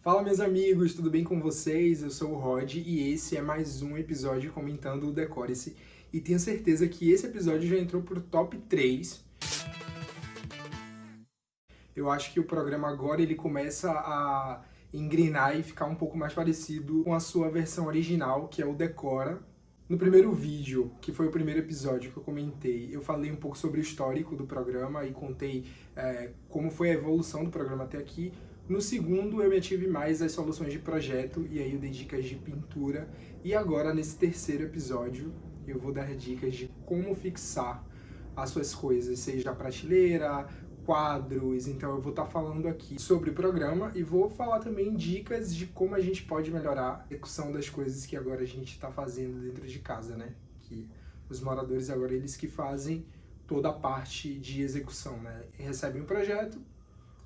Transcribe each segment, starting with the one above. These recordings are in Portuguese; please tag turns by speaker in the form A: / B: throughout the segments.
A: Fala, meus amigos, tudo bem com vocês? Eu sou o Rod e esse é mais um episódio comentando o Decore-se. E tenho certeza que esse episódio já entrou pro top 3. Eu acho que o programa agora ele começa a engrenar e ficar um pouco mais parecido com a sua versão original, que é o Decora. No primeiro vídeo, que foi o primeiro episódio que eu comentei, eu falei um pouco sobre o histórico do programa e contei como foi a evolução do programa até aqui. No segundo, eu me ative mais às soluções de projeto e aí eu dei dicas de pintura. E agora, nesse terceiro episódio, eu vou dar dicas de como fixar as suas coisas, seja a prateleira, quadros. Então eu vou estar falando aqui sobre o programa e vou falar também dicas de como a gente pode melhorar a execução das coisas que agora a gente está fazendo dentro de casa, né? Que os moradores agora eles que fazem toda a parte de execução, né? Recebem um projeto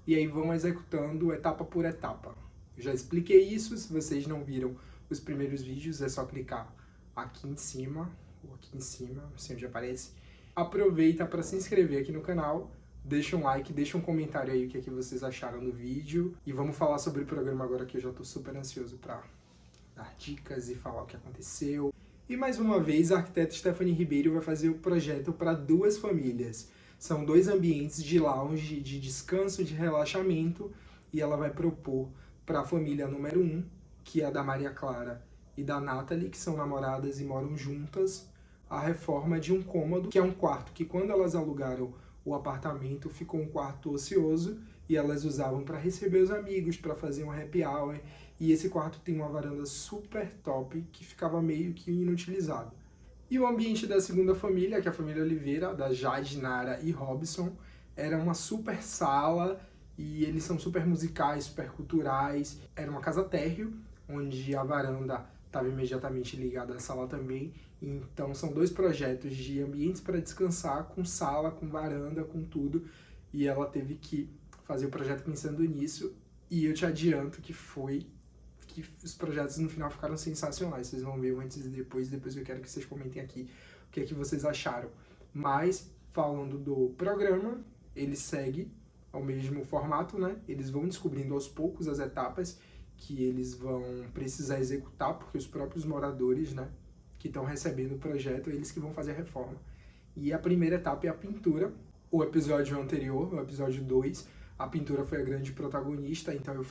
A: e aí vão executando etapa por etapa. Eu já expliquei isso, se vocês não viram os primeiros vídeos, é só clicar aqui em cima, ou aqui em cima, não sei onde aparece. Aproveita para se inscrever aqui no canal, deixa um like, deixa um comentário aí o que, é que vocês acharam do vídeo. E vamos falar sobre o programa agora que eu já estou super ansioso para dar dicas e falar o que aconteceu. E mais uma vez, a arquiteta Stephanie Ribeiro vai fazer o projeto para duas famílias. São dois ambientes de lounge, de descanso, de relaxamento, e ela vai propor para a família número 1, que é a da Maria Clara e da Natalie, que são namoradas e moram juntas, a reforma de um cômodo, que é um quarto que quando elas alugaram o apartamento ficou um quarto ocioso e elas usavam para receber os amigos, para fazer um happy hour, e esse quarto tem uma varanda super top que ficava meio que inutilizado. E o ambiente da segunda família, que é a família Oliveira, da Jade, Nara e Robson, era uma super sala e eles são super musicais, super culturais. Era uma casa térreo, onde a varanda estava imediatamente ligada à sala também. Então são dois projetos de ambientes para descansar, com sala, com varanda, com tudo. E ela teve que fazer o projeto pensando nisso. E eu te adianto que os projetos no final ficaram sensacionais. Vocês vão ver o antes e depois eu quero que vocês comentem aqui o que é que vocês acharam. Mas, falando do programa, ele segue ao mesmo formato, né? Eles vão descobrindo aos poucos as etapas que eles vão precisar executar, porque os próprios moradores, né, que estão recebendo o projeto, eles que vão fazer a reforma. E a primeira etapa é a pintura. O episódio anterior, o episódio 2, a pintura foi a grande protagonista, então eu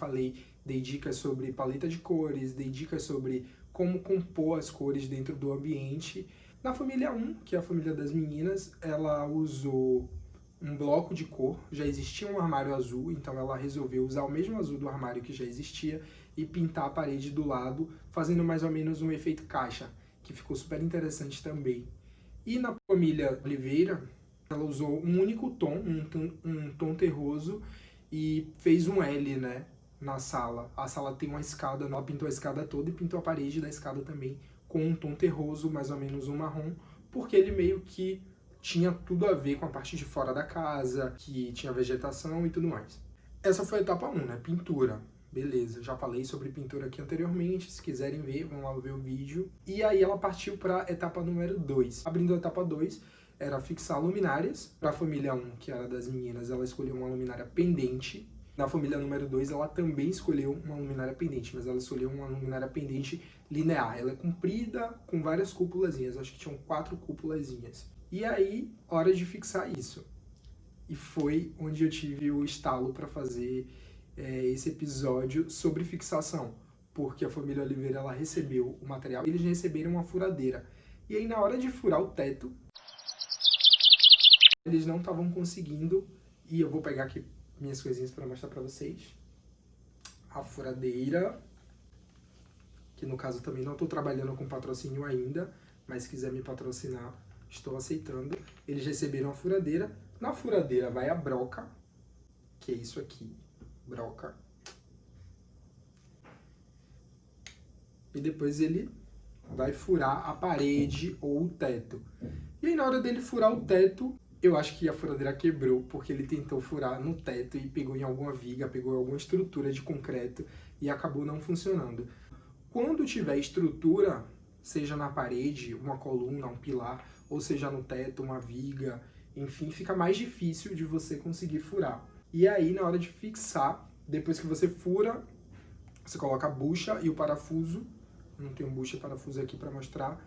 A: dei dicas sobre paleta de cores, dei dicas sobre como compor as cores dentro do ambiente. Na família 1, que é a família das meninas, ela usou um bloco de cor, já existia um armário azul, então ela resolveu usar o mesmo azul do armário que já existia e pintar a parede do lado, fazendo mais ou menos um efeito caixa, que ficou super interessante também. E na família Oliveira, ela usou um único tom, um tom terroso, e fez um L, né, na sala. A sala tem uma escada, ela pintou a escada toda e pintou a parede da escada também com um tom terroso, mais ou menos um marrom, porque ele meio que tinha tudo a ver com a parte de fora da casa, que tinha vegetação e tudo mais. Essa foi a etapa 1, né, pintura. Beleza, já falei sobre pintura aqui anteriormente, se quiserem ver, vão lá ver o vídeo. E aí ela partiu para a etapa número 2. Abrindo a etapa 2, era fixar luminárias. Para a família 1, que era das meninas, ela escolheu uma luminária pendente. Na família número 2, ela também escolheu uma luminária pendente, mas ela escolheu uma luminária pendente linear. Ela é comprida, com várias cúpulazinhas, acho que tinham 4 cúpulazinhas. E aí, hora de fixar isso. E foi onde eu tive o estalo para fazer esse episódio sobre fixação, porque a família Oliveira ela recebeu o material e eles receberam uma furadeira. E aí, na hora de furar o teto, eles não estavam conseguindo, e eu vou pegar aqui minhas coisinhas para mostrar para vocês. A furadeira, que no caso também não estou trabalhando com patrocínio ainda, mas se quiser me patrocinar, estou aceitando. Eles receberam a furadeira. Na furadeira vai a broca, que é isso aqui, broca. E depois ele vai furar a parede ou o teto. E aí na hora dele furar o teto, eu acho que a furadeira quebrou, porque ele tentou furar no teto e pegou em alguma viga, pegou em alguma estrutura de concreto e acabou não funcionando. Quando tiver estrutura, seja na parede, uma coluna, um pilar, ou seja no teto, uma viga, enfim, fica mais difícil de você conseguir furar. E aí, na hora de fixar, depois que você fura, Você coloca a bucha e o parafuso. Não tem bucha e parafuso aqui para mostrar,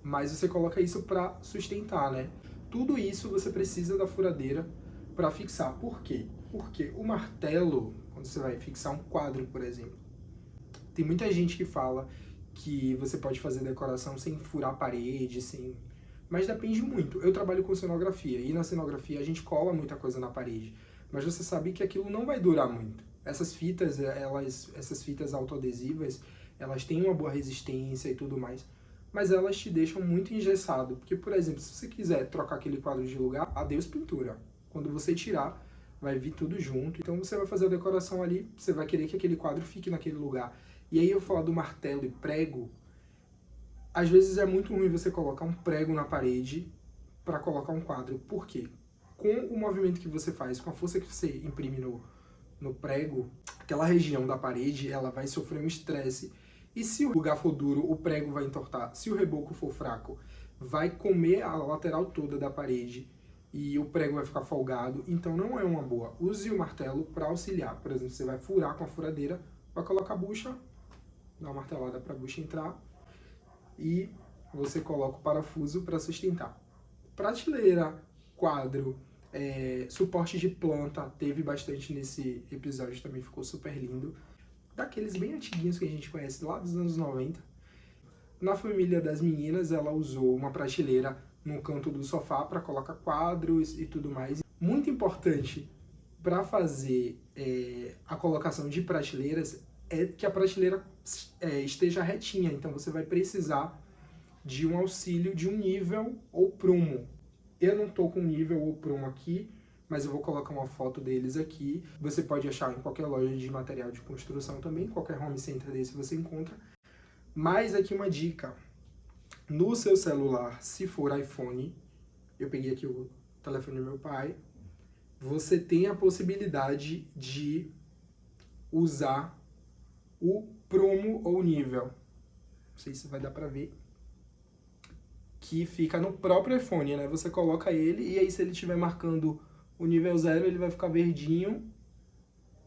A: mas você coloca isso para sustentar, né? Tudo isso você precisa da furadeira para fixar. Por quê? Porque o martelo, quando você vai fixar um quadro, por exemplo, tem muita gente que fala que você pode fazer decoração sem furar a parede, sem... Mas depende muito. Eu trabalho com cenografia, e na cenografia a gente cola muita coisa na parede, mas você sabe que aquilo não vai durar muito. Essas fitas, essas fitas autoadesivas, elas têm uma boa resistência e tudo mais, mas elas te deixam muito engessado, porque, por exemplo, se você quiser trocar aquele quadro de lugar, adeus pintura. Quando você tirar, vai vir tudo junto, então você vai fazer a decoração ali, você vai querer que aquele quadro fique naquele lugar. E aí eu falo do martelo e prego, às vezes é muito ruim você colocar um prego na parede para colocar um quadro. Por quê? Com o movimento que você faz, com a força que você imprime no prego, aquela região da parede, ela vai sofrer um estresse. E se o lugar for duro, o prego vai entortar. Se o reboco for fraco, vai comer a lateral toda da parede e o prego vai ficar folgado. Então não é uma boa. Use o martelo para auxiliar. Por exemplo, você vai furar com a furadeira, vai colocar a bucha, dá uma martelada para a bucha entrar e você coloca o parafuso para sustentar. Prateleira, quadro, suporte de planta, teve bastante nesse episódio, também ficou super lindo. Daqueles bem antiguinhos que a gente conhece lá dos anos 90. Na família das meninas, ela usou uma prateleira no canto do sofá para colocar quadros e tudo mais. Muito importante para fazer a colocação de prateleiras é que a prateleira esteja retinha, então você vai precisar de um auxílio de um nível ou prumo. Eu não estou com nível ou prumo aqui, mas eu vou colocar uma foto deles aqui. Você pode achar em qualquer loja de material de construção também, qualquer home center desse você encontra. Mas aqui uma dica, no seu celular, se for iPhone, eu peguei aqui o telefone do meu pai, você tem a possibilidade de usar o prumo ou nível. Não sei se vai dar pra ver. Que fica no próprio iPhone, né? Você coloca ele e aí se ele estiver marcando o nível 0, ele vai ficar verdinho.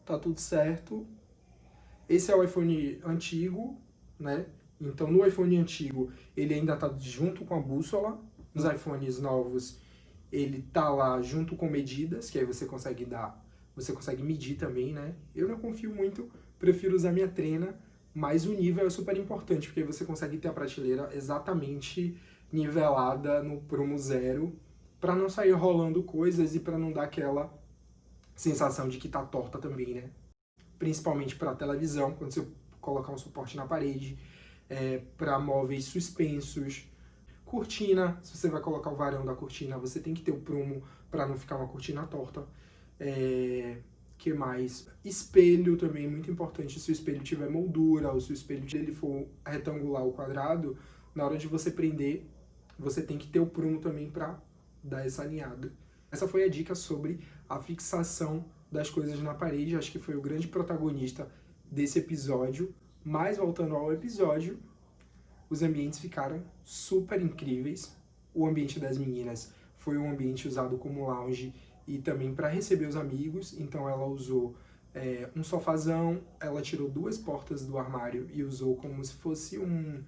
A: Tá tudo certo. Esse é o iPhone antigo, né? Então no iPhone antigo ele ainda tá junto com a bússola. Nos iPhones novos ele tá lá junto com medidas, que aí você consegue medir também, né? Eu não confio muito, prefiro usar minha trena, mas o nível é super importante, porque aí você consegue ter a prateleira exatamente nivelada no prumo 0, para não sair rolando coisas e para não dar aquela sensação de que tá torta também, né? Principalmente para televisão, quando você colocar um suporte na parede, para móveis suspensos, cortina, se você vai colocar o varão da cortina, você tem que ter o prumo para não ficar uma cortina torta. Que mais? Espelho também, muito importante. Se o espelho tiver moldura, ou se o espelho dele for retangular ou quadrado, na hora de você prender, você tem que ter o prumo também para dar essa alinhada. Essa foi a dica sobre a fixação das coisas na parede. Acho que foi o grande protagonista desse episódio. Mas voltando ao episódio, os ambientes ficaram super incríveis. O ambiente das meninas foi um ambiente usado como lounge e também para receber os amigos. Então ela usou um sofazão, ela tirou 2 portas do armário e usou como se fosse um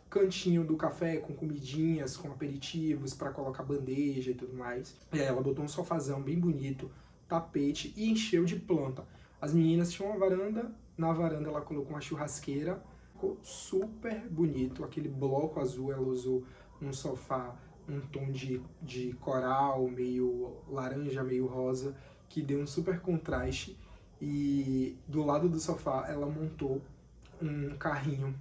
A: cantinho do café com comidinhas, com aperitivos, para colocar bandeja e tudo mais. E aí ela botou um sofazão bem bonito, tapete e encheu de planta. As meninas tinham uma varanda, na varanda ela colocou uma churrasqueira, ficou super bonito, aquele bloco azul, ela usou um sofá, um tom de coral, meio laranja, meio rosa, que deu um super contraste. E do lado do sofá ela montou um carrinho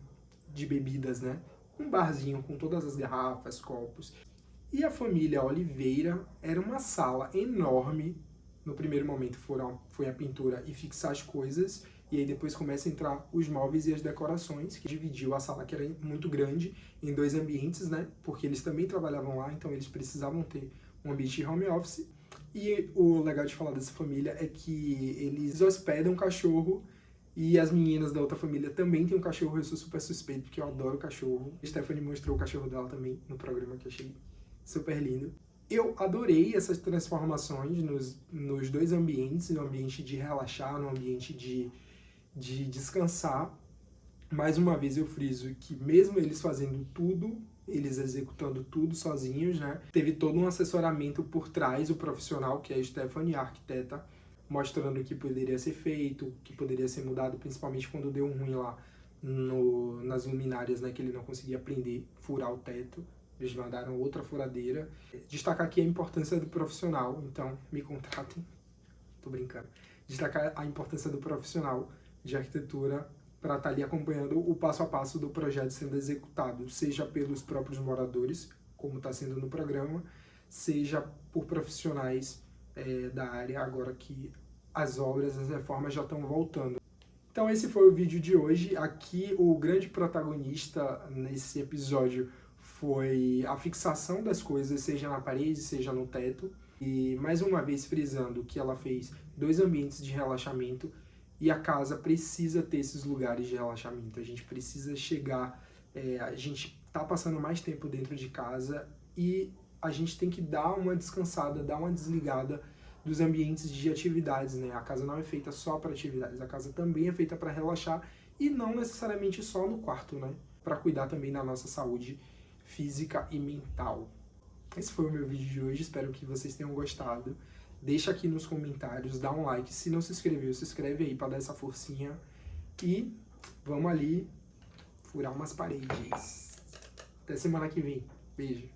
A: de bebidas, né? Um barzinho com todas as garrafas, copos. E a família Oliveira era uma sala enorme. No primeiro momento foi a pintura e fixar as coisas, e aí depois começa a entrar os móveis e as decorações, que dividiu a sala, que era muito grande, em 2 ambientes, né? Porque eles também trabalhavam lá, então eles precisavam ter um ambiente de home office. E o legal de falar dessa família é que eles hospedam um cachorro, e as meninas da outra família também têm um cachorro. Eu sou super suspeito, porque eu adoro cachorro. A Stephanie mostrou o cachorro dela também no programa, que eu achei super lindo. Eu adorei essas transformações nos 2 ambientes, no ambiente de relaxar, no ambiente de descansar. Mais uma vez eu friso que mesmo eles fazendo tudo, eles executando tudo sozinhos, né? Teve todo um assessoramento por trás, o profissional, que é a Stephanie, a arquiteta, mostrando o que poderia ser feito, o que poderia ser mudado, principalmente quando deu um ruim lá nas luminárias, né? Que ele não conseguia prender, furar o teto. Eles mandaram outra furadeira. Destacar aqui a importância do profissional, então me contratem. Tô brincando. Destacar a importância do profissional de arquitetura para estar ali acompanhando o passo a passo do projeto sendo executado, seja pelos próprios moradores, como está sendo no programa, seja por profissionais da área, agora que as obras, as reformas já estão voltando. Então esse foi o vídeo de hoje. Aqui o grande protagonista nesse episódio foi a fixação das coisas, seja na parede, seja no teto. E mais uma vez frisando que ela fez 2 ambientes de relaxamento e a casa precisa ter esses lugares de relaxamento. A gente precisa chegar, a gente tá passando mais tempo dentro de casa e a gente tem que dar uma descansada, dar uma desligada dos ambientes de atividades, né? A casa não é feita só para atividades, a casa também é feita para relaxar e não necessariamente só no quarto, né? Para cuidar também da nossa saúde física e mental. Esse foi o meu vídeo de hoje, espero que vocês tenham gostado. Deixa aqui nos comentários, dá um like. Se não se inscreveu, se inscreve aí para dar essa forcinha. E vamos ali furar umas paredes. Até semana que vem. Beijo.